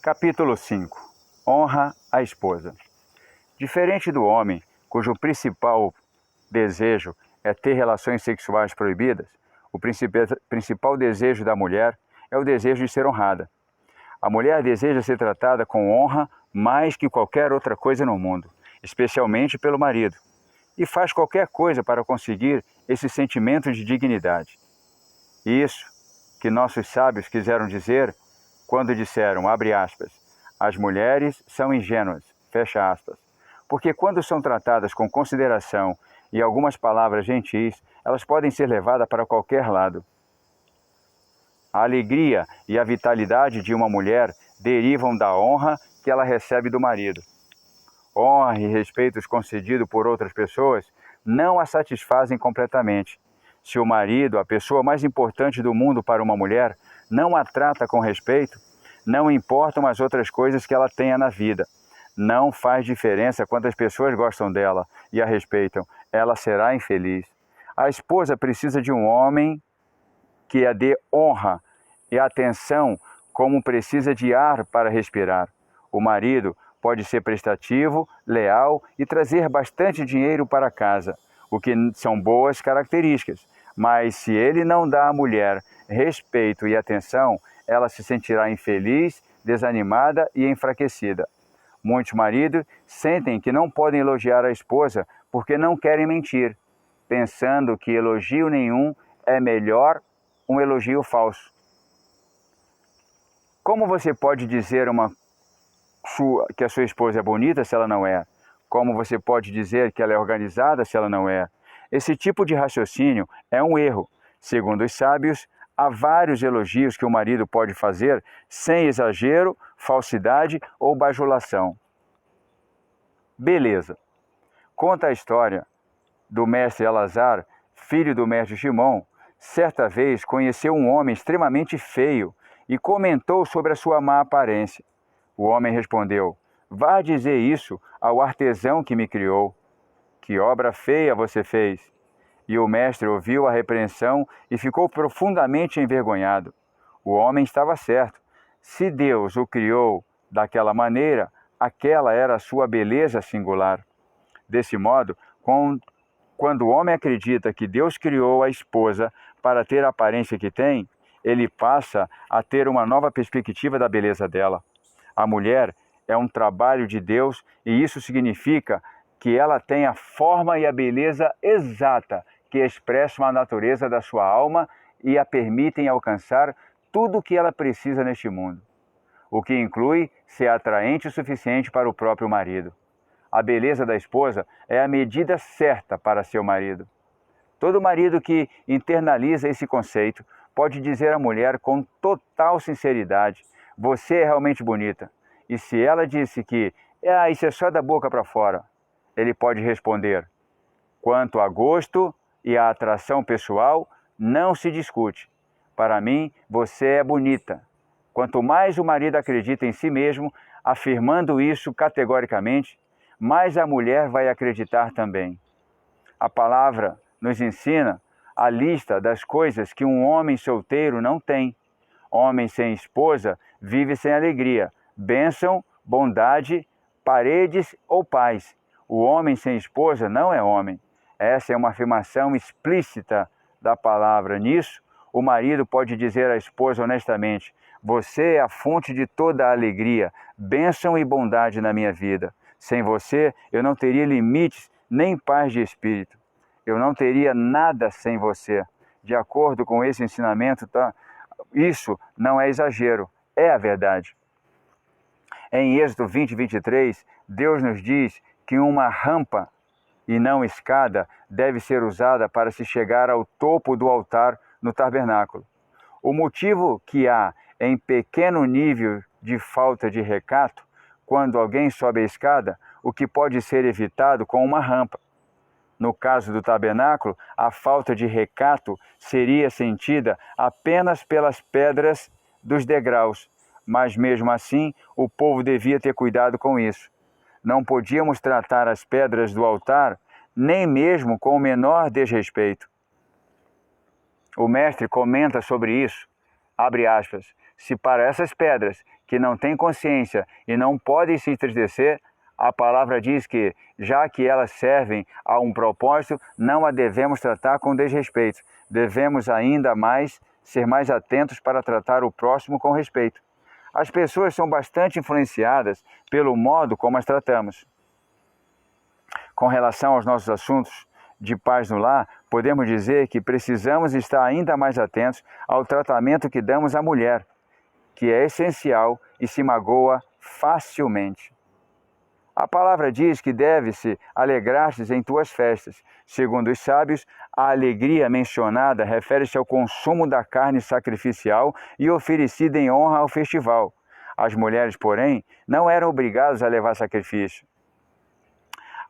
Capítulo 5. Honra a esposa. Diferente do homem, cujo principal desejo é ter relações sexuais proibidas, o principal desejo da mulher é o desejo de ser honrada. A mulher deseja ser tratada com honra mais que qualquer outra coisa no mundo, especialmente pelo marido, e faz qualquer coisa para conseguir esse sentimento de dignidade. Isso que nossos sábios quiseram dizer quando disseram, abre aspas, as mulheres são ingênuas, fecha aspas, porque quando são tratadas com consideração e algumas palavras gentis, elas podem ser levadas para qualquer lado. A alegria e a vitalidade de uma mulher derivam da honra que ela recebe do marido. Honra e respeitos concedidos por outras pessoas não a satisfazem completamente. Se o marido, a pessoa mais importante do mundo para uma mulher, não a trata com respeito, não importam as outras coisas que ela tenha na vida. Não faz diferença quantas pessoas gostam dela e a respeitam. Ela será infeliz. A esposa precisa de um homem que a dê honra e atenção como precisa de ar para respirar. O marido pode ser prestativo, leal e trazer bastante dinheiro para casa, o que são boas características. Mas se ele não dá à mulher respeito e atenção, ela se sentirá infeliz, desanimada e enfraquecida. Muitos maridos sentem que não podem elogiar a esposa porque não querem mentir, pensando que elogio nenhum é melhor um elogio falso. Como você pode dizer que a sua esposa é bonita se ela não é? Como você pode dizer que ela é organizada se ela não é? Esse tipo de raciocínio é um erro. Segundo os sábios, há vários elogios que o marido pode fazer sem exagero, falsidade ou bajulação. Beleza. Conta a história do mestre Elazar, filho do mestre Shimon. Certa vez conheceu um homem extremamente feio e comentou sobre a sua má aparência. O homem respondeu, vá dizer isso ao artesão que me criou. Que obra feia você fez! E o mestre ouviu a repreensão e ficou profundamente envergonhado. O homem estava certo. Se Deus o criou daquela maneira, aquela era a sua beleza singular. Desse modo, quando o homem acredita que Deus criou a esposa para ter a aparência que tem, ele passa a ter uma nova perspectiva da beleza dela. A mulher é um trabalho de Deus e isso significa que ela tem a forma e a beleza exata que expressam a natureza da sua alma e a permitem alcançar tudo o que ela precisa neste mundo, o que inclui ser atraente o suficiente para o próprio marido. A beleza da esposa é a medida certa para seu marido. Todo marido que internaliza esse conceito pode dizer à mulher com total sinceridade, você é realmente bonita. E se ela disse que isso é só da boca para fora, ele pode responder, quanto a gosto e a atração pessoal, não se discute. Para mim, você é bonita. Quanto mais o marido acredita em si mesmo, afirmando isso categoricamente, mais a mulher vai acreditar também. A palavra nos ensina a lista das coisas que um homem solteiro não tem. Homem sem esposa vive sem alegria, bênção, bondade, paredes ou paz. O homem sem esposa não é homem. Essa é uma afirmação explícita da palavra. Nisso, o marido pode dizer à esposa honestamente, você é a fonte de toda a alegria, bênção e bondade na minha vida. Sem você, eu não teria limites nem paz de espírito. Eu não teria nada sem você. De acordo com esse ensinamento, isso não é exagero, é a verdade. Em Êxodo 20, 23, Deus nos diz que uma rampa e não escada deve ser usada para se chegar ao topo do altar no tabernáculo. O motivo que há em pequeno nível de falta de recato, quando alguém sobe a escada, o que pode ser evitado com uma rampa. No caso do tabernáculo, a falta de recato seria sentida apenas pelas pedras dos degraus, mas mesmo assim o povo devia ter cuidado com isso. Não podíamos tratar as pedras do altar nem mesmo com o menor desrespeito. O mestre comenta sobre isso, abre aspas, se para essas pedras, que não têm consciência e não podem se entristecer, a palavra diz que, já que elas servem a um propósito, não a devemos tratar com desrespeito. Devemos ainda mais ser mais atentos para tratar o próximo com respeito. As pessoas são bastante influenciadas pelo modo como as tratamos. Com relação aos nossos assuntos de paz no lar, podemos dizer que precisamos estar ainda mais atentos ao tratamento que damos à mulher, que é essencial e se magoa facilmente. A palavra diz que deve-se alegrar-se em tuas festas. Segundo os sábios, a alegria mencionada refere-se ao consumo da carne sacrificial e oferecida em honra ao festival. As mulheres, porém, não eram obrigadas a levar sacrifício.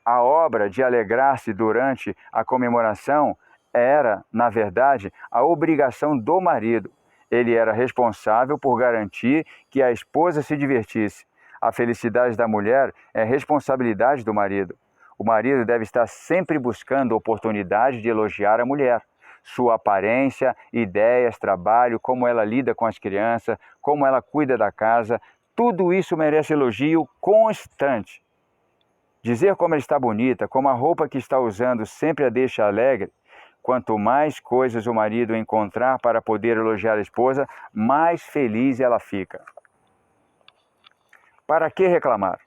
A obra de alegrar-se durante a comemoração era, na verdade, a obrigação do marido. Ele era responsável por garantir que a esposa se divertisse. A felicidade da mulher é responsabilidade do marido. O marido deve estar sempre buscando oportunidade de elogiar a mulher. Sua aparência, ideias, trabalho, como ela lida com as crianças, como ela cuida da casa, tudo isso merece elogio constante. Dizer como ela está bonita, como a roupa que está usando sempre a deixa alegre. Quanto mais coisas o marido encontrar para poder elogiar a esposa, mais feliz ela fica. Para que reclamar?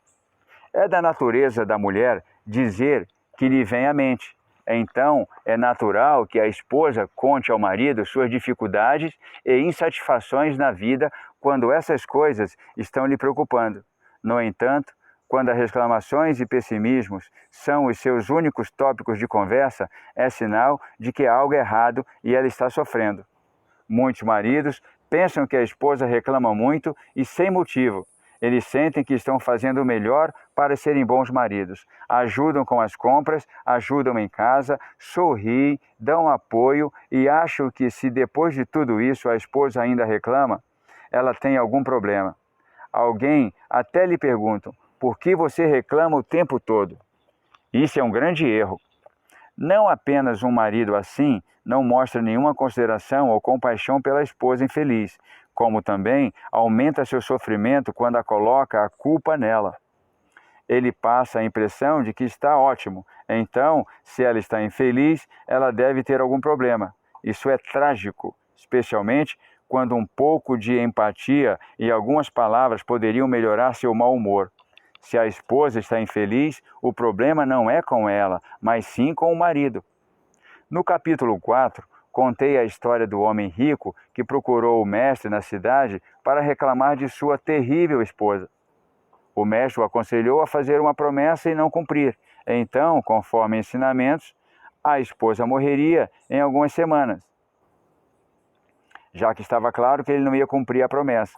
É da natureza da mulher dizer que lhe vem à mente. Então, é natural que a esposa conte ao marido suas dificuldades e insatisfações na vida quando essas coisas estão lhe preocupando. No entanto, quando as reclamações e pessimismos são os seus únicos tópicos de conversa, é sinal de que há algo errado e ela está sofrendo. Muitos maridos pensam que a esposa reclama muito e sem motivo. Eles sentem que estão fazendo o melhor para serem bons maridos. Ajudam com as compras, ajudam em casa, sorriem, dão apoio e acham que se depois de tudo isso a esposa ainda reclama, ela tem algum problema. Alguém até lhe pergunta: por que você reclama o tempo todo? Isso é um grande erro. Não apenas um marido assim não mostra nenhuma consideração ou compaixão pela esposa infeliz, como também aumenta seu sofrimento quando a coloca a culpa nela. Ele passa a impressão de que está ótimo, então, se ela está infeliz, ela deve ter algum problema. Isso é trágico, especialmente quando um pouco de empatia e algumas palavras poderiam melhorar seu mau humor. Se a esposa está infeliz, o problema não é com ela, mas sim com o marido. No capítulo 4, contei a história do homem rico que procurou o mestre na cidade para reclamar de sua terrível esposa. O mestre o aconselhou a fazer uma promessa e não cumprir. Então, conforme ensinamentos, a esposa morreria em algumas semanas, já que estava claro que ele não ia cumprir a promessa.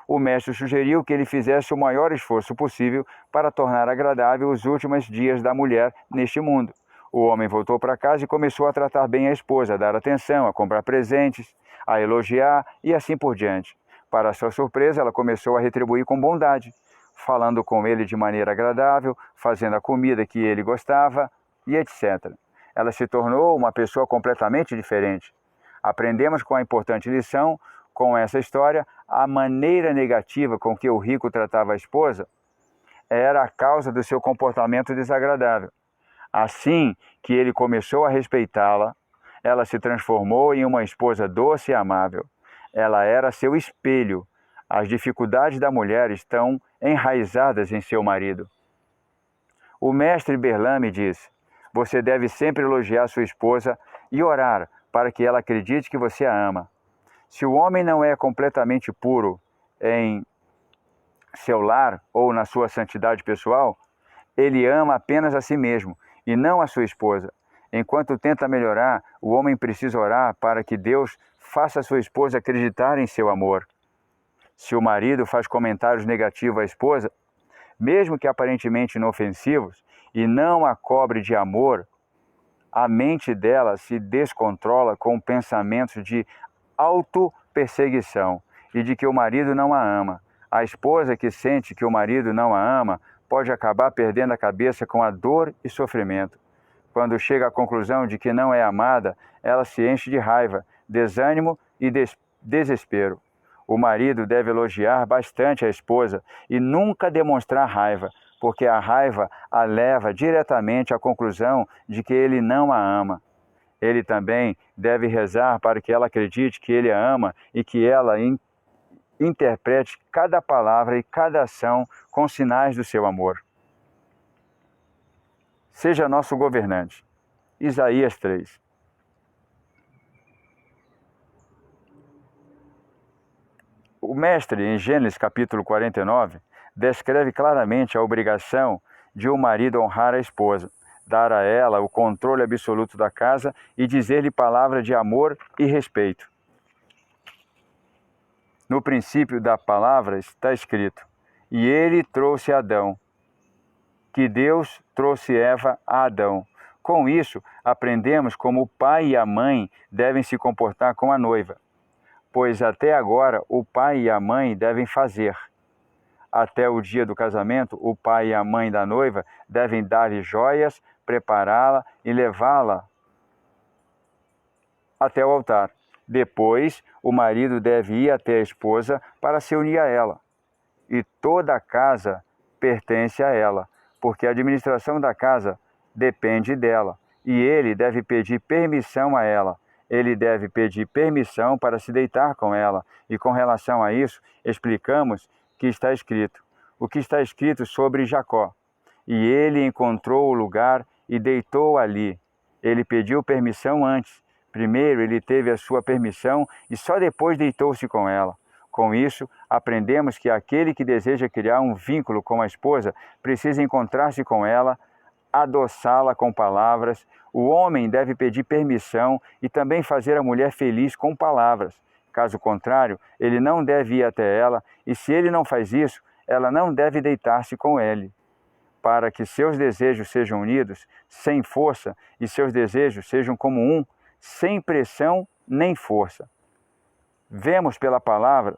O mestre sugeriu que ele fizesse o maior esforço possível para tornar agradável os últimos dias da mulher neste mundo. O homem voltou para casa e começou a tratar bem a esposa, a dar atenção, a comprar presentes, a elogiar e assim por diante. Para sua surpresa, ela começou a retribuir com bondade, falando com ele de maneira agradável, fazendo a comida que ele gostava e etc. Ela se tornou uma pessoa completamente diferente. Aprendemos com a importante lição, com essa história, a maneira negativa com que o rico tratava a esposa era a causa do seu comportamento desagradável. Assim que ele começou a respeitá-la, ela se transformou em uma esposa doce e amável. Ela era seu espelho. As dificuldades da mulher estão enraizadas em seu marido. O mestre Berlame diz: você deve sempre elogiar sua esposa e orar para que ela acredite que você a ama. Se o homem não é completamente puro em seu lar ou na sua santidade pessoal, ele ama apenas a si mesmo e não a sua esposa. Enquanto tenta melhorar, o homem precisa orar para que Deus faça a sua esposa acreditar em seu amor. Se o marido faz comentários negativos à esposa, mesmo que aparentemente inofensivos, e não a cobre de amor, a mente dela se descontrola com pensamentos de autoperseguição e de que o marido não a ama. A esposa que sente que o marido não a ama pode acabar perdendo a cabeça com a dor e sofrimento. Quando chega à conclusão de que não é amada, ela se enche de raiva, desânimo e desespero. O marido deve elogiar bastante a esposa e nunca demonstrar raiva, porque a raiva a leva diretamente à conclusão de que ele não a ama. Ele também deve rezar para que ela acredite que ele a ama e que ela interprete cada palavra e cada ação com sinais do seu amor. Seja nosso governante. Isaías 3. O mestre, em Gênesis capítulo 49, descreve claramente a obrigação de um marido honrar a esposa, dar a ela o controle absoluto da casa e dizer-lhe palavras de amor e respeito. No princípio da palavra está escrito: e ele trouxe Adão, que Deus trouxe Eva a Adão. Com isso, aprendemos como o pai e a mãe devem se comportar com a noiva, pois até agora o pai e a mãe devem fazer. Até o dia do casamento, o pai e a mãe da noiva devem dar-lhe joias, prepará-la e levá-la até o altar. Depois, o marido deve ir até a esposa para se unir a ela. E toda a casa pertence a ela, porque a administração da casa depende dela. E ele deve pedir permissão a ela. Ele deve pedir permissão para se deitar com ela. E com relação a isso, explicamos que está escrito. O que está escrito sobre Jacó. E ele encontrou o lugar e deitou ali. Ele pediu permissão antes. Primeiro ele teve a sua permissão e só depois deitou-se com ela. Com isso, aprendemos que aquele que deseja criar um vínculo com a esposa precisa encontrar-se com ela, adoçá-la com palavras. O homem deve pedir permissão e também fazer a mulher feliz com palavras. Caso contrário, ele não deve ir até ela, e se ele não faz isso, ela não deve deitar-se com ele. Para que seus desejos sejam unidos, sem força, e seus desejos sejam como um, sem pressão nem força. Vemos pela palavra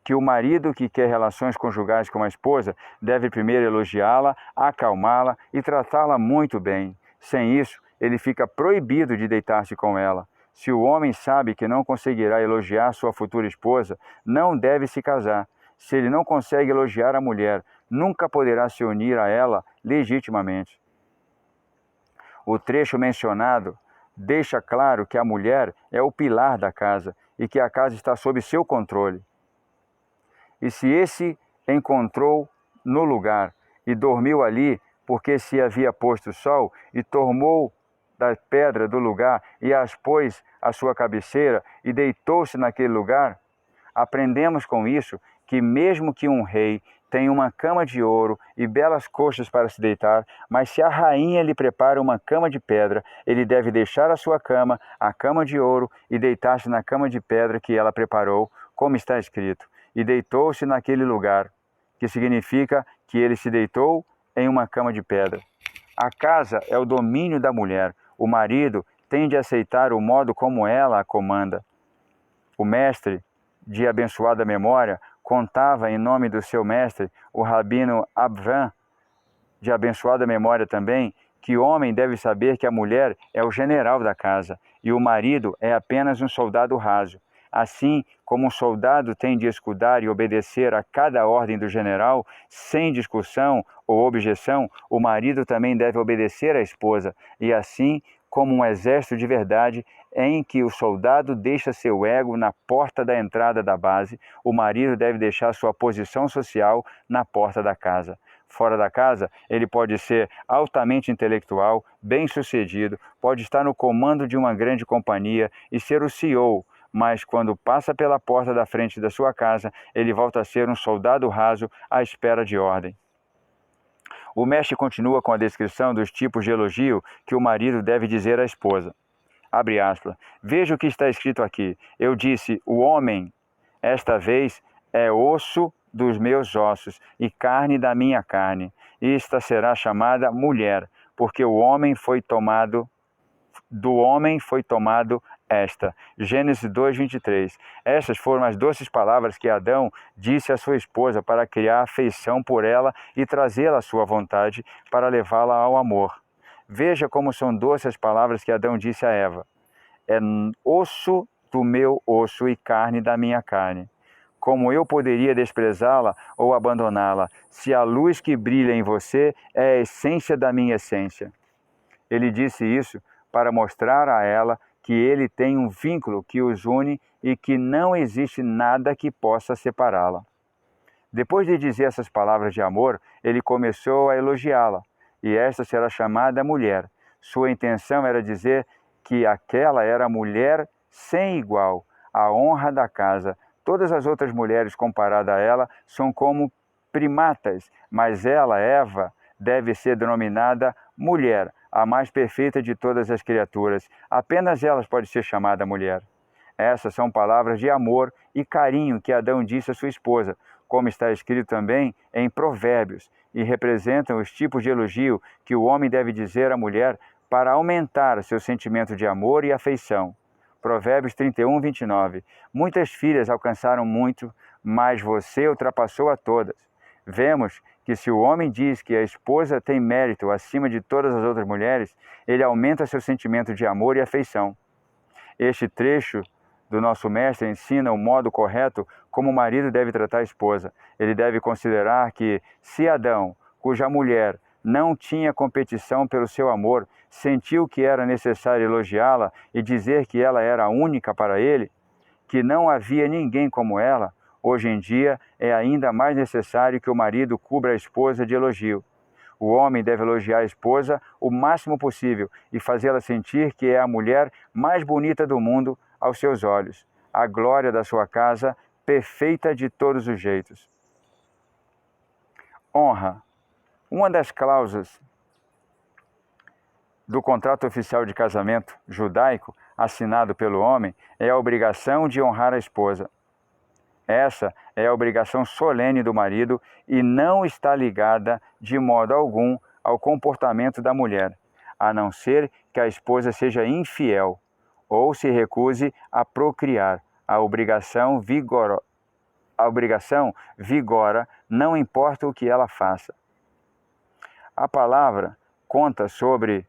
que o marido que quer relações conjugais com a esposa deve primeiro elogiá-la, acalmá-la e tratá-la muito bem. Sem isso, ele fica proibido de deitar-se com ela. Se o homem sabe que não conseguirá elogiar sua futura esposa, não deve se casar. Se ele não consegue elogiar a mulher, nunca poderá se unir a ela legitimamente. O trecho mencionado deixa claro que a mulher é o pilar da casa e que a casa está sob seu controle. E se esse encontrou no lugar e dormiu ali, porque se havia posto o sol, e tomou da pedra do lugar e as pôs à sua cabeceira e deitou-se naquele lugar, aprendemos com isso que mesmo que um rei tenha uma cama de ouro e belas coxas para se deitar, mas se a rainha lhe prepara uma cama de pedra, ele deve deixar a sua cama, a cama de ouro, e deitar-se na cama de pedra que ela preparou, como está escrito. E deitou-se naquele lugar, que significa que ele se deitou em uma cama de pedra. A casa é o domínio da mulher. O marido tem de aceitar o modo como ela a comanda. O mestre, de abençoada memória, contava em nome do seu mestre, o rabino Abram, de abençoada memória também, que o homem deve saber que a mulher é o general da casa e o marido é apenas um soldado raso. Assim como um soldado tem de escudar e obedecer a cada ordem do general, sem discussão ou objeção, o marido também deve obedecer à esposa, e assim como um exército de verdade, em que o soldado deixa seu ego na porta da entrada da base, o marido deve deixar sua posição social na porta da casa. Fora da casa, ele pode ser altamente intelectual, bem-sucedido, pode estar no comando de uma grande companhia e ser o CEO, mas quando passa pela porta da frente da sua casa, ele volta a ser um soldado raso à espera de ordem. O mestre continua com a descrição dos tipos de elogio que o marido deve dizer à esposa. Abre aspas. Veja o que está escrito aqui. Eu disse, o homem, esta vez, é osso dos meus ossos e carne da minha carne. Esta será chamada mulher, porque o homem foi tomado, do homem foi tomado esta. Gênesis 2:23. Estas foram as doces palavras que Adão disse à sua esposa para criar afeição por ela e trazê-la à sua vontade para levá-la ao amor. Veja como são doces as palavras que Adão disse a Eva. É osso do meu osso e carne da minha carne. Como eu poderia desprezá-la ou abandoná-la, se a luz que brilha em você é a essência da minha essência? Ele disse isso para mostrar a ela que ele tem um vínculo que os une e que não existe nada que possa separá-la. Depois de dizer essas palavras de amor, ele começou a elogiá-la, e esta será chamada mulher. Sua intenção era dizer que aquela era a mulher sem igual, a honra da casa. Todas as outras mulheres comparadas a ela são como primatas, mas ela, Eva, deve ser denominada mulher, a mais perfeita de todas as criaturas. Apenas ela pode ser chamada mulher. Essas são palavras de amor e carinho que Adão disse à sua esposa, como está escrito também em Provérbios, e representam os tipos de elogio que o homem deve dizer à mulher para aumentar seu sentimento de amor e afeição. Provérbios 31, 29. Muitas filhas alcançaram muito, mas você ultrapassou a todas. Vemos que se o homem diz que a esposa tem mérito acima de todas as outras mulheres, ele aumenta seu sentimento de amor e afeição. Este trecho do nosso mestre ensina o modo correto como o marido deve tratar a esposa. Ele deve considerar que, se Adão, cuja mulher não tinha competição pelo seu amor, sentiu que era necessário elogiá-la e dizer que ela era única para ele, que não havia ninguém como ela, hoje em dia é ainda mais necessário que o marido cubra a esposa de elogio. O homem deve elogiar a esposa o máximo possível e fazê-la sentir que é a mulher mais bonita do mundo aos seus olhos, a glória da sua casa, perfeita de todos os jeitos. Honra. Uma das cláusulas do contrato oficial de casamento judaico, assinado pelo homem, é a obrigação de honrar a esposa. Essa é a obrigação solene do marido e não está ligada de modo algum ao comportamento da mulher, a não ser que a esposa seja infiel ou se recuse a procriar. A obrigação vigora, não importa o que ela faça. A palavra conta sobre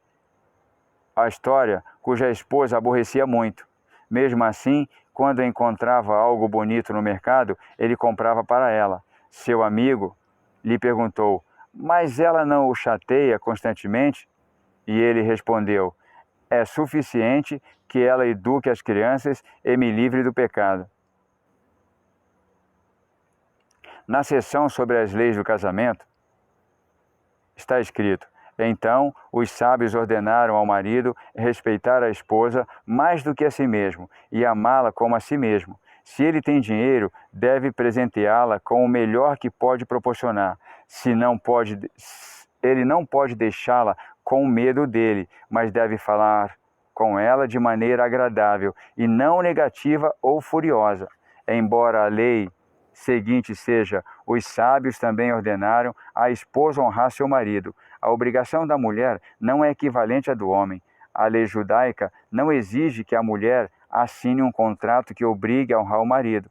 a história cuja esposa aborrecia muito. Mesmo assim, quando encontrava algo bonito no mercado, ele comprava para ela. Seu amigo lhe perguntou: "Mas ela não o chateia constantemente?" E ele respondeu: "É suficiente que ela eduque as crianças e me livre do pecado." Na seção sobre as leis do casamento, está escrito: "Então os sábios ordenaram ao marido respeitar a esposa mais do que a si mesmo e amá-la como a si mesmo. Se ele tem dinheiro, deve presenteá-la com o melhor que pode proporcionar. Ele não pode deixá-la com medo dele, mas deve falar com ela de maneira agradável e não negativa ou furiosa. Embora a lei seguinte seja: os sábios também ordenaram a esposa honrar seu marido. A obrigação da mulher não é equivalente à do homem. A lei judaica não exige que a mulher assine um contrato que obrigue a honrar o marido.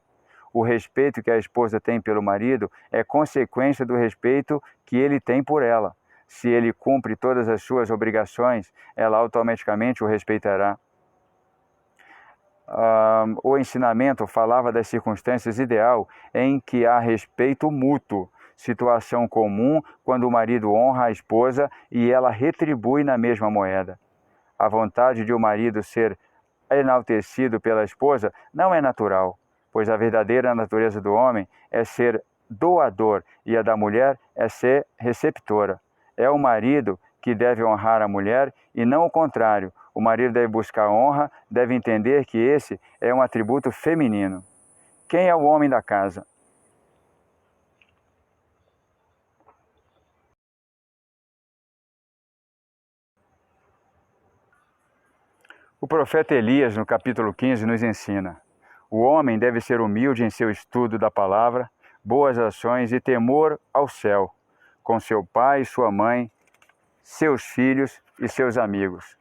O respeito que a esposa tem pelo marido é consequência do respeito que ele tem por ela. Se ele cumpre todas as suas obrigações, ela automaticamente o respeitará. O ensinamento falava das circunstâncias ideal em que há respeito mútuo, situação comum quando o marido honra a esposa e ela retribui na mesma moeda. A vontade de o marido ser enaltecido pela esposa não é natural, pois a verdadeira natureza do homem é ser doador e a da mulher é ser receptora. É o marido que deve honrar a mulher e não o contrário. O marido deve buscar honra, deve entender que esse é um atributo feminino. Quem é o homem da casa? O profeta Elias, no capítulo 15, nos ensina: o homem deve ser humilde em seu estudo da palavra, boas ações e temor ao céu, com seu pai e sua mãe, seus filhos e seus amigos,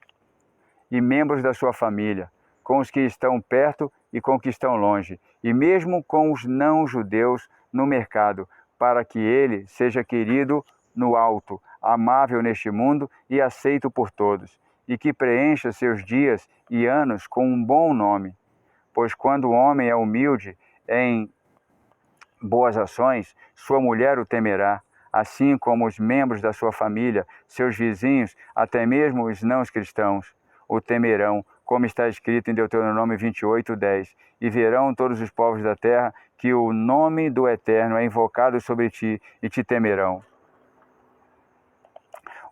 e membros da sua família, com os que estão perto e com os que estão longe, e mesmo com os não-judeus no mercado, para que ele seja querido no alto, amável neste mundo e aceito por todos, e que preencha seus dias e anos com um bom nome. Pois quando o homem é humilde em boas ações, sua mulher o temerá, assim como os membros da sua família, seus vizinhos, até mesmo os não cristãos, o temerão, como está escrito em Deuteronômio 28:10. E verão todos os povos da terra que o nome do Eterno é invocado sobre ti, e te temerão.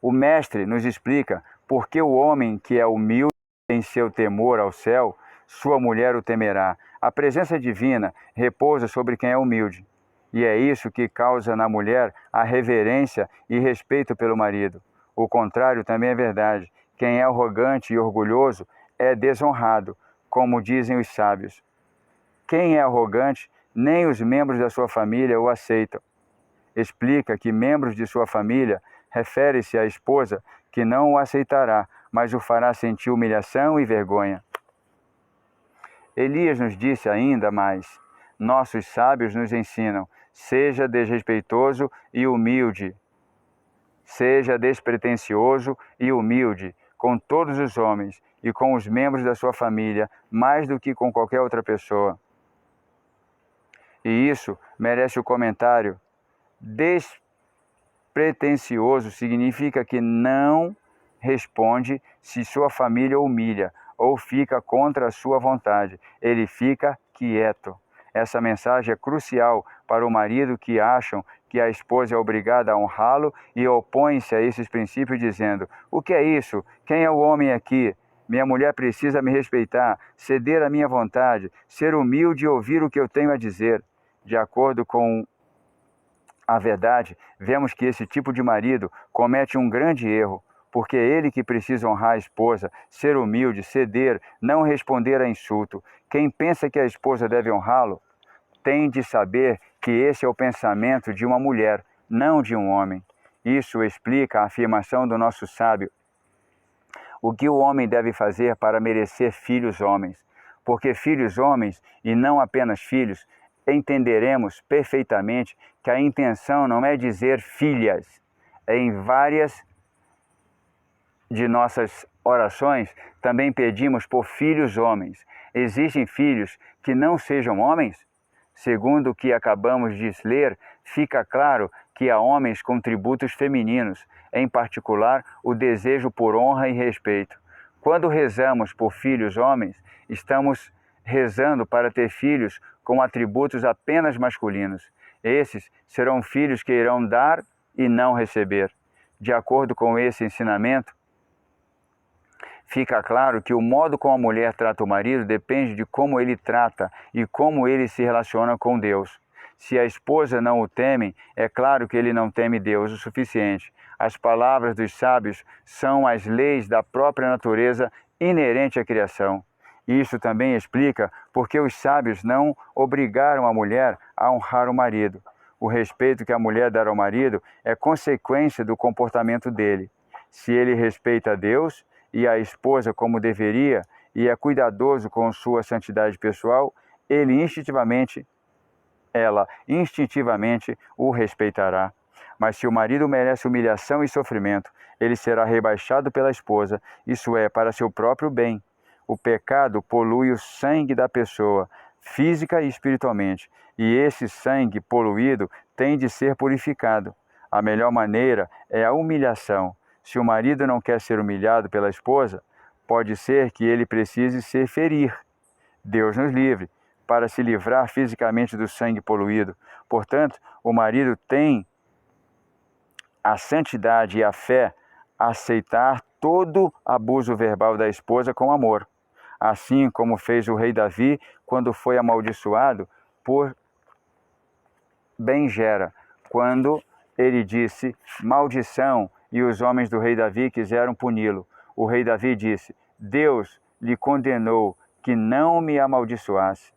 O Mestre nos explica por que o homem que é humilde em seu temor ao céu, sua mulher o temerá. A presença divina repousa sobre quem é humilde. E é isso que causa na mulher a reverência e respeito pelo marido. O contrário também é verdade. Quem é arrogante e orgulhoso é desonrado, como dizem os sábios. Quem é arrogante, nem os membros da sua família o aceitam. Explica que membros de sua família refere-se à esposa que não o aceitará, mas o fará sentir humilhação e vergonha. Elias nos disse ainda mais: nossos sábios nos ensinam, seja desrespeitoso e humilde, seja despretensioso e humilde com todos os homens e com os membros da sua família, mais do que com qualquer outra pessoa. E isso merece o comentário. Despretensioso significa que não responde se sua família o humilha ou fica contra a sua vontade. Ele fica quieto. Essa mensagem é crucial para o marido que acham que a esposa é obrigada a honrá-lo e opõem-se a esses princípios dizendo: o que é isso? Quem é o homem aqui? Minha mulher precisa me respeitar, ceder à minha vontade, ser humilde e ouvir o que eu tenho a dizer. De acordo com a verdade, vemos que esse tipo de marido comete um grande erro, porque é ele que precisa honrar a esposa, ser humilde, ceder, não responder a insulto. Quem pensa que a esposa deve honrá-lo, tem de saber que esse é o pensamento de uma mulher, não de um homem. Isso explica a afirmação do nosso sábio: o que o homem deve fazer para merecer filhos homens? Porque filhos homens, e não apenas filhos, entenderemos perfeitamente que a intenção não é dizer filhas. Em várias de nossas orações, também pedimos por filhos homens. Existem filhos que não sejam homens? Segundo o que acabamos de ler, fica claro que há homens com tributos femininos, em particular o desejo por honra e respeito. Quando rezamos por filhos homens, estamos rezando para ter filhos com atributos apenas masculinos. Esses serão filhos que irão dar e não receber. De acordo com esse ensinamento, fica claro que o modo como a mulher trata o marido depende de como ele trata e como ele se relaciona com Deus. Se a esposa não o teme, é claro que ele não teme Deus o suficiente. As palavras dos sábios são as leis da própria natureza inerente à criação. Isso também explica porque os sábios não obrigaram a mulher a honrar o marido. O respeito que a mulher dá ao marido é consequência do comportamento dele. Se ele respeita a Deus e a esposa como deveria e é cuidadoso com sua santidade pessoal, ela instintivamente o respeitará. Mas se o marido merece humilhação e sofrimento, ele será rebaixado pela esposa, isso é, para seu próprio bem. O pecado polui o sangue da pessoa, física e espiritualmente, e esse sangue poluído tem de ser purificado. A melhor maneira é a humilhação. Se o marido não quer ser humilhado pela esposa, pode ser que ele precise se ferir. Deus nos livre, para se livrar fisicamente do sangue poluído. Portanto, o marido tem a santidade e a fé a aceitar todo abuso verbal da esposa com amor. Assim como fez o rei Davi quando foi amaldiçoado por Ben-Gera, quando ele disse maldição e os homens do rei Davi quiseram puni-lo. O rei Davi disse: Deus lhe condenou que não me amaldiçoasse.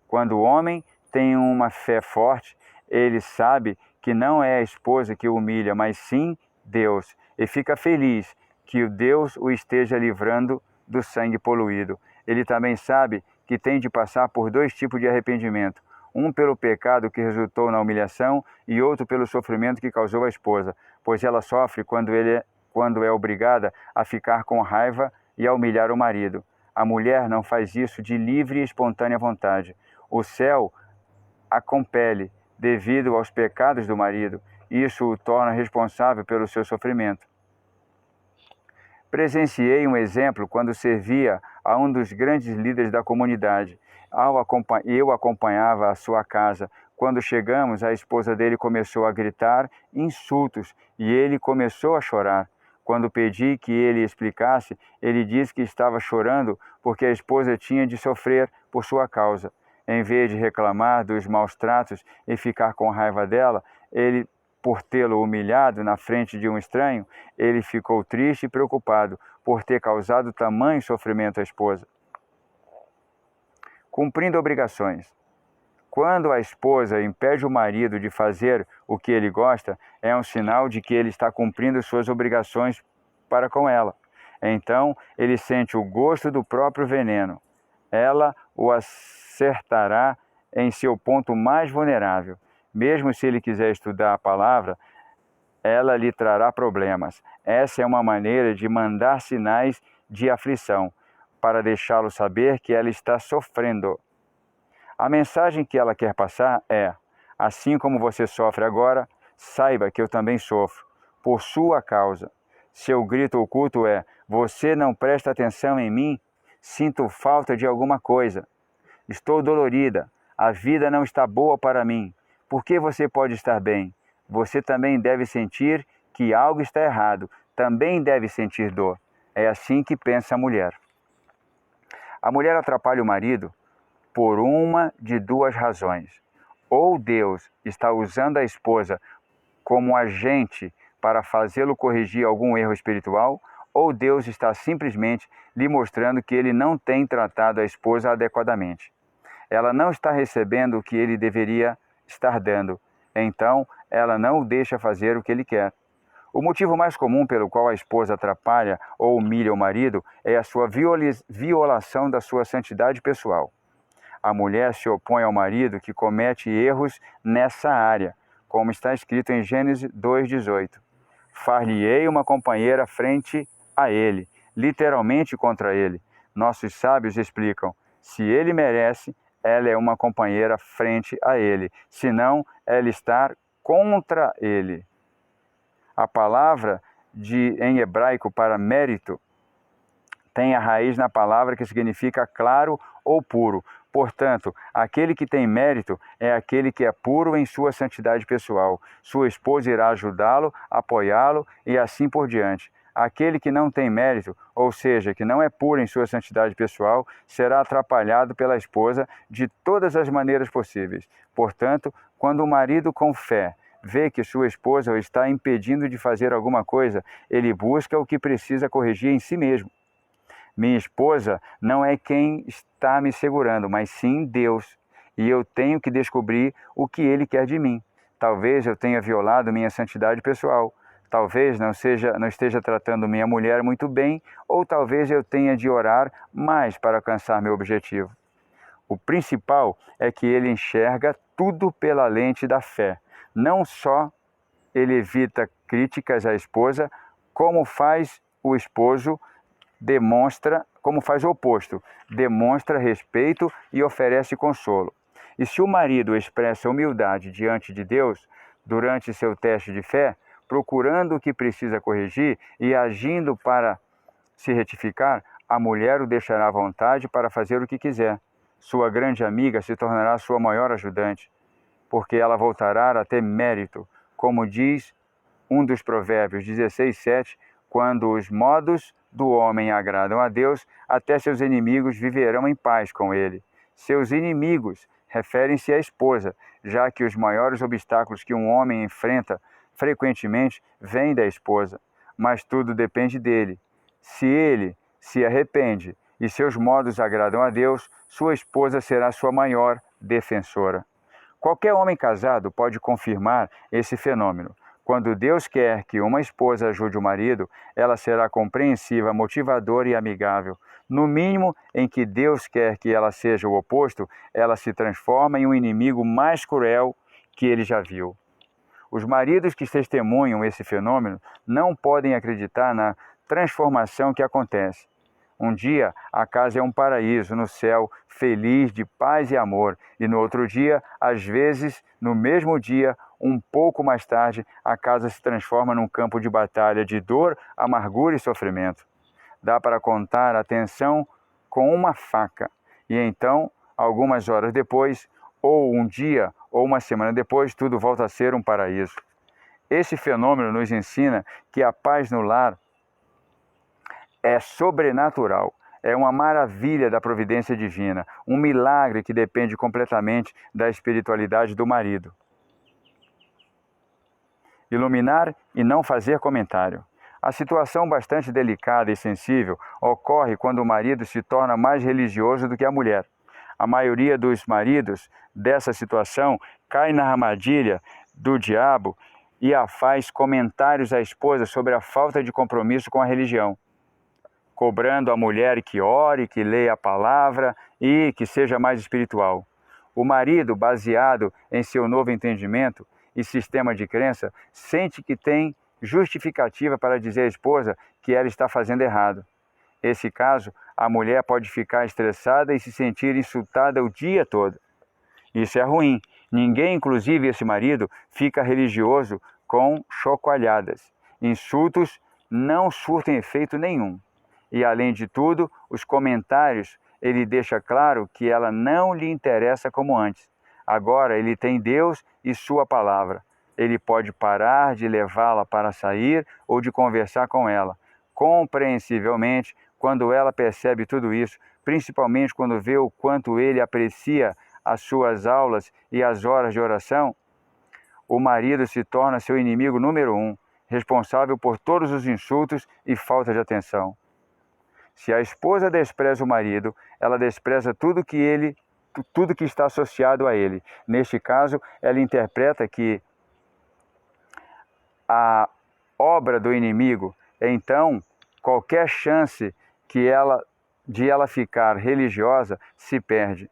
Quando o homem tem uma fé forte, ele sabe que não é a esposa que o humilha, mas sim Deus, e fica feliz que o Deus o esteja livrando do sangue poluído. Ele também sabe que tem de passar por dois tipos de arrependimento, um pelo pecado que resultou na humilhação e outro pelo sofrimento que causou a esposa, pois ela sofre quando é obrigada a ficar com raiva e a humilhar o marido. A mulher não faz isso de livre e espontânea vontade. O céu a compele devido aos pecados do marido. Isso o torna responsável pelo seu sofrimento. Presenciei um exemplo quando servia a um dos grandes líderes da comunidade. Eu acompanhava a sua casa. Quando chegamos, a esposa dele começou a gritar insultos e ele começou a chorar. Quando pedi que ele explicasse, ele disse que estava chorando porque a esposa tinha de sofrer por sua causa. Em vez de reclamar dos maus tratos e ficar com raiva dela, por tê-lo humilhado na frente de um estranho, ele ficou triste e preocupado por ter causado tamanho sofrimento à esposa. Cumprindo obrigações. Quando a esposa impede o marido de fazer o que ele gosta, é um sinal de que ele está cumprindo suas obrigações para com ela. Então, ele sente o gosto do próprio veneno. Ela o acertará em seu ponto mais vulnerável. Mesmo se ele quiser estudar a palavra, ela lhe trará problemas. Essa é uma maneira de mandar sinais de aflição, para deixá-lo saber que ela está sofrendo. A mensagem que ela quer passar é: assim como você sofre agora, saiba que eu também sofro, por sua causa. Seu grito oculto é: você não presta atenção em mim? Sinto falta de alguma coisa. Estou dolorida. A vida não está boa para mim. Por que você pode estar bem? Você também deve sentir que algo está errado. Também deve sentir dor. É assim que pensa a mulher. A mulher atrapalha o marido por uma de duas razões. Ou Deus está usando a esposa como agente para fazê-lo corrigir algum erro espiritual, ou Deus está simplesmente lhe mostrando que ele não tem tratado a esposa adequadamente. Ela não está recebendo o que ele deveria estar dando, então ela não o deixa fazer o que ele quer. O motivo mais comum pelo qual a esposa atrapalha ou humilha o marido é a sua violação da sua santidade pessoal. A mulher se opõe ao marido que comete erros nessa área, como está escrito em Gênesis 2,18. Far-lhe-ei uma companheira frente a ele, literalmente contra ele. Nossos sábios explicam: se ele merece, ela é uma companheira frente a ele, senão ela está contra ele. A palavra em hebraico para mérito tem a raiz na palavra que significa claro ou puro. Portanto, aquele que tem mérito é aquele que é puro em sua santidade pessoal. Sua esposa irá ajudá-lo, apoiá-lo e assim por diante. Aquele que não tem mérito, ou seja, que não é puro em sua santidade pessoal, será atrapalhado pela esposa de todas as maneiras possíveis. Portanto, quando o marido com fé vê que sua esposa o está impedindo de fazer alguma coisa, ele busca o que precisa corrigir em si mesmo. Minha esposa não é quem está me segurando, mas sim Deus. E eu tenho que descobrir o que Ele quer de mim. Talvez eu tenha violado minha santidade pessoal. Talvez não esteja tratando minha mulher muito bem, ou talvez eu tenha de orar mais para alcançar meu objetivo. O principal é que ele enxerga tudo pela lente da fé. Não só ele evita críticas à esposa, como faz o oposto, demonstra respeito e oferece consolo. E se o marido expressa humildade diante de Deus durante seu teste de fé, procurando o que precisa corrigir e agindo para se retificar, a mulher o deixará à vontade para fazer o que quiser. Sua grande amiga se tornará sua maior ajudante, porque ela voltará a ter mérito, como diz um dos Provérbios 16:7, quando os modos do homem agradam a Deus, até seus inimigos viverão em paz com ele. Seus inimigos referem-se à esposa, já que os maiores obstáculos que um homem enfrenta frequentemente vêm da esposa, mas tudo depende dele. Se ele se arrepende e seus modos agradam a Deus, sua esposa será sua maior defensora. Qualquer homem casado pode confirmar esse fenômeno. Quando Deus quer que uma esposa ajude o marido, ela será compreensiva, motivadora e amigável. No mínimo, em que Deus quer que ela seja o oposto, ela se transforma em um inimigo mais cruel que ele já viu. Os maridos que testemunham esse fenômeno não podem acreditar na transformação que acontece. Um dia a casa é um paraíso no céu, feliz de paz e amor, e no outro dia, às vezes, no mesmo dia, um pouco mais tarde, a casa se transforma num campo de batalha de dor, amargura e sofrimento. Dá para contar a tensão com uma faca, e então, algumas horas depois, ou um dia ou uma semana depois, tudo volta a ser um paraíso. Esse fenômeno nos ensina que a paz no lar é sobrenatural, é uma maravilha da providência divina, um milagre que depende completamente da espiritualidade do marido. Iluminar e não fazer comentário. A situação bastante delicada e sensível ocorre quando o marido se torna mais religioso do que a mulher. A maioria dos maridos dessa situação cai na armadilha do diabo e faz comentários à esposa sobre a falta de compromisso com a religião, cobrando a mulher que ore, que leia a palavra e que seja mais espiritual. O marido, baseado em seu novo entendimento e sistema de crença, sente que tem justificativa para dizer à esposa que ela está fazendo errado. Nesse caso, a mulher pode ficar estressada e se sentir insultada o dia todo. Isso é ruim. Ninguém, inclusive esse marido, fica religioso com chocalhadas. Insultos não surtem efeito nenhum. E, além de tudo, os comentários, ele deixa claro que ela não lhe interessa como antes. Agora ele tem Deus e sua palavra. Ele pode parar de levá-la para sair ou de conversar com ela. Compreensivelmente, quando ela percebe tudo isso, principalmente quando vê o quanto ele aprecia as suas aulas e as horas de oração, o marido se torna seu inimigo número 1, responsável por todos os insultos e falta de atenção. Se a esposa despreza o marido, ela despreza tudo que está associado a ele. Neste caso, ela interpreta que a obra do inimigo, então, qualquer chance de ela ficar religiosa se perde.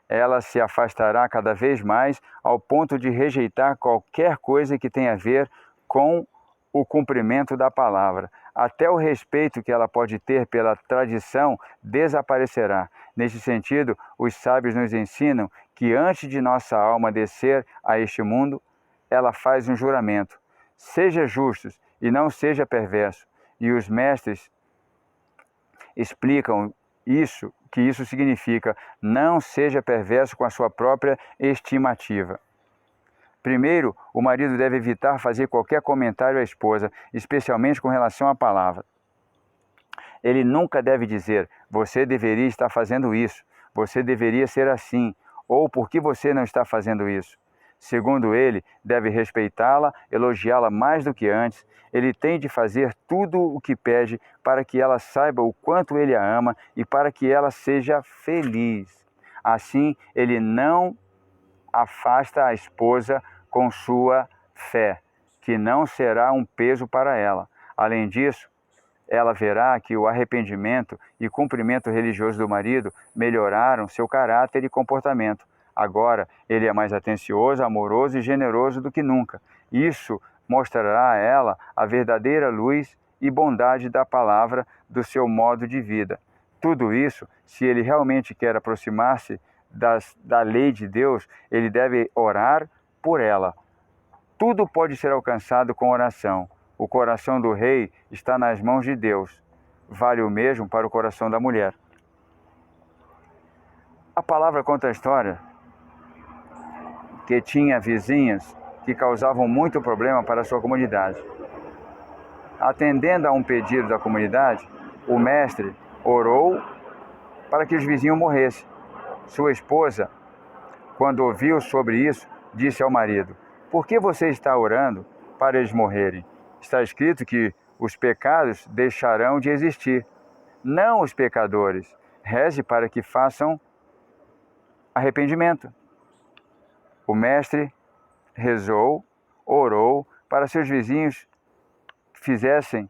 Ela se afastará cada vez mais ao ponto de rejeitar qualquer coisa que tenha a ver com o cumprimento da palavra. Até o respeito que ela pode ter pela tradição desaparecerá. Neste sentido, os sábios nos ensinam que antes de nossa alma descer a este mundo, ela faz um juramento. Seja justos e não seja perverso. E os mestres explicam que isso significa não seja perverso com a sua própria estimativa. Primeiro, o marido deve evitar fazer qualquer comentário à esposa, especialmente com relação à palavra. Ele nunca deve dizer, você deveria estar fazendo isso, você deveria ser assim, ou por que você não está fazendo isso. Segundo ele, deve respeitá-la, elogiá-la mais do que antes. Ele tem de fazer tudo o que pede para que ela saiba o quanto ele a ama e para que ela seja feliz. Assim, ele não afasta a esposa com sua fé, que não será um peso para ela. Além disso, ela verá que o arrependimento e cumprimento religioso do marido melhoraram seu caráter e comportamento. Agora, ele é mais atencioso, amoroso e generoso do que nunca. Isso mostrará a ela a verdadeira luz e bondade da palavra do seu modo de vida. Tudo isso, se ele realmente quer aproximar-se da lei de Deus, ele deve orar por ela. Tudo pode ser alcançado com oração. O coração do rei está nas mãos de Deus. Vale o mesmo para o coração da mulher. A palavra conta a história que tinha vizinhas que causavam muito problema para a sua comunidade. Atendendo a um pedido da comunidade, o mestre orou para que os vizinhos morressem. Sua esposa, quando ouviu sobre isso, disse ao marido, por que você está orando para eles morrerem? Está escrito que os pecados deixarão de existir, não os pecadores. Reze para que façam arrependimento. O mestre rezou, orou para seus vizinhos fizessem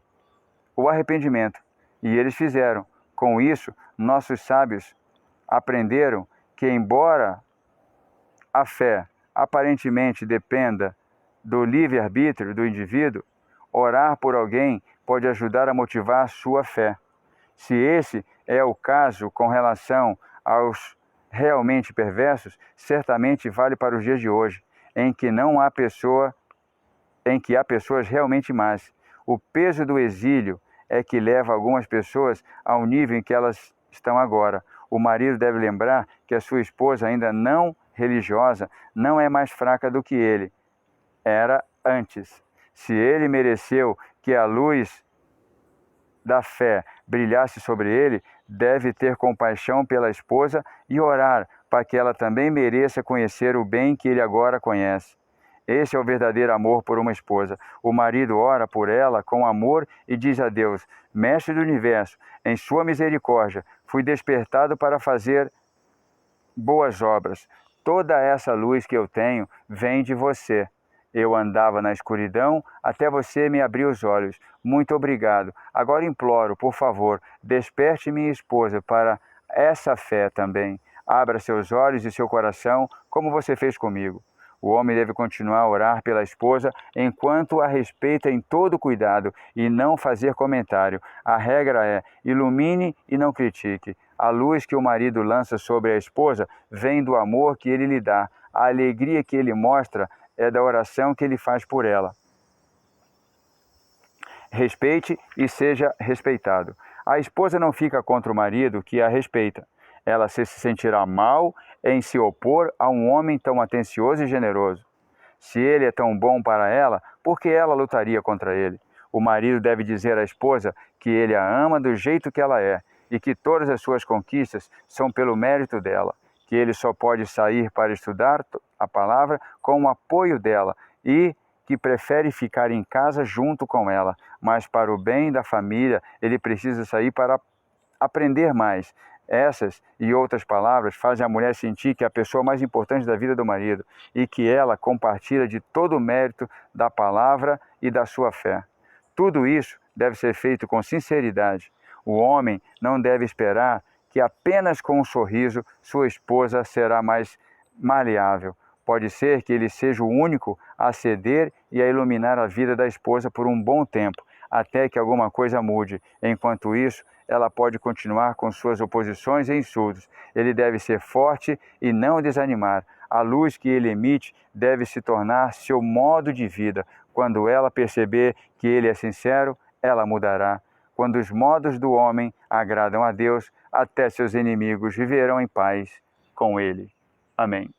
o arrependimento. E eles fizeram. Com isso, nossos sábios aprenderam que, embora a fé aparentemente dependa do livre-arbítrio do indivíduo, orar por alguém pode ajudar a motivar a sua fé. Se esse é o caso com relação aos realmente perversos, certamente vale para os dias de hoje, em que há pessoas realmente más. O peso do exílio é que leva algumas pessoas ao nível em que elas estão agora. O marido deve lembrar que a sua esposa, ainda não religiosa, não é mais fraca do que ele era antes. Se ele mereceu que a luz da fé brilhasse sobre ele, deve ter compaixão pela esposa e orar para que ela também mereça conhecer o bem que ele agora conhece. Esse é o verdadeiro amor por uma esposa. O marido ora por ela com amor e diz a Deus: Mestre do universo, em sua misericórdia, fui despertado para fazer boas obras. Toda essa luz que eu tenho vem de você. Eu andava na escuridão até você me abrir os olhos. Muito obrigado. Agora imploro, por favor, desperte minha esposa para essa fé também. Abra seus olhos e seu coração, como você fez comigo. O homem deve continuar a orar pela esposa enquanto a respeita em todo cuidado e não fazer comentário. A regra é: ilumine e não critique. A luz que o marido lança sobre a esposa vem do amor que ele lhe dá. A alegria que ele mostra é da oração que ele faz por ela. Respeite e seja respeitado. A esposa não fica contra o marido que a respeita. Ela se sentirá mal em se opor a um homem tão atencioso e generoso. Se ele é tão bom para ela, por que ela lutaria contra ele? O marido deve dizer à esposa que ele a ama do jeito que ela é e que todas as suas conquistas são pelo mérito dela, que ele só pode sair para estudar a palavra com o apoio dela e que prefere ficar em casa junto com ela, mas para o bem da família ele precisa sair para aprender mais. Essas e outras palavras fazem a mulher sentir que é a pessoa mais importante da vida do marido e que ela compartilha de todo o mérito da palavra e da sua fé. Tudo isso deve ser feito com sinceridade. O homem não deve esperar que apenas com um sorriso sua esposa será mais maleável. Pode ser que ele seja o único a ceder e a iluminar a vida da esposa por um bom tempo, até que alguma coisa mude. Enquanto isso, ela pode continuar com suas oposições e insultos. Ele deve ser forte e não desanimar. A luz que ele emite deve se tornar seu modo de vida. Quando ela perceber que ele é sincero, ela mudará. Quando os modos do homem agradam a Deus, até seus inimigos viverão em paz com ele. Amém.